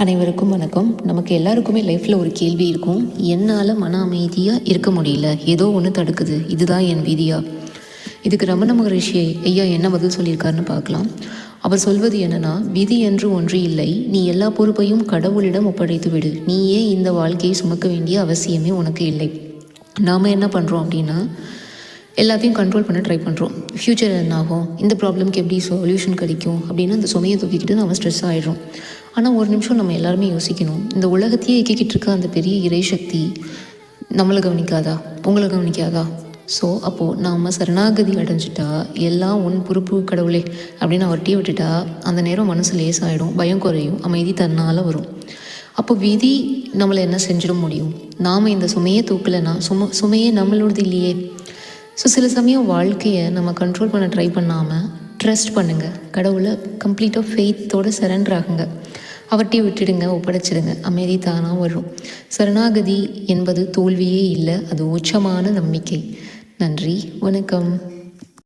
அனைவருக்கும் வணக்கம். நமக்கு எல்லாருக்குமே லைஃப்பில் ஒரு கேள்வி இருக்கும். என்னால் மன அமைதியாக இருக்க முடியல, ஏதோ ஒன்று தடுக்குது, இதுதான் என் விதியா? இதுக்கு ரமண மகரிஷி ஐயா என்ன பதில் சொல்லியிருக்காருன்னு பார்க்கலாம். அவர் சொல்வது என்னன்னா, விதி என்று ஒன்று இல்லை, நீ எல்லா பொறுப்பையும் கடவுளிடம் ஒப்படைத்து விடு. நீயே இந்த வாழ்க்கையை சுமக்க வேண்டிய அவசியமே உனக்கு இல்லை. நாம் என்ன பண்ணுறோம் அப்படின்னா, எல்லாத்தையும் கண்ட்ரோல் பண்ண ட்ரை பண்ணுறோம். ஃப்யூச்சர் என்ன ஆகும், இந்த ப்ராப்ளம்க்கு எப்படி சொல்யூஷன் கிடைக்கும் அப்படின்னு அந்த சுமையை தூக்கிக்கிட்டு நம்ம ஸ்ட்ரெஸ் ஆகிடுறோம். ஆனால் ஒரு நிமிஷம் நம்ம எல்லாருமே யோசிக்கணும். இந்த உலகத்தையே இயக்கிக்கிட்டு இருக்க அந்த பெரிய இறைசக்தி நம்மளை கவனிக்காதா, உங்களை கவனிக்காதா? ஸோ அப்போது நாம் சரணாகதி அடைஞ்சிட்டா, எல்லாம் உன் பொறுப்பு கடவுளே அப்படின்னு அவர்கிட்டயே விட்டுட்டா, அந்த நேரம் மனசு லேசாகிடும், பயம் குறையும், அமைதி தன்னால் வரும். அப்போ விதி நம்மளை என்ன செஞ்சிட முடியும்? நாம் இந்த சுமையை தூக்கலைன்னா சுமையே நம்மளோடது இல்லையே. ஸோ சில சமயம் வாழ்க்கையை நம்ம கண்ட்ரோல் பண்ண ட்ரை பண்ணாமல் ட்ரஸ்ட் பண்ணுங்கள். கடவுளை கம்ப்ளீட்டாக ஃபெய்த்தோடு சரண்டர் ஆகுங்க. அவர்கிட்டயே விட்டுடுங்க, ஒப்படைச்சிடுங்க. அமைதி தானாக வரும். சரணாகதி என்பது தோல்வியே இல்லை, அது உச்சமான நம்பிக்கை. நன்றி, வணக்கம்.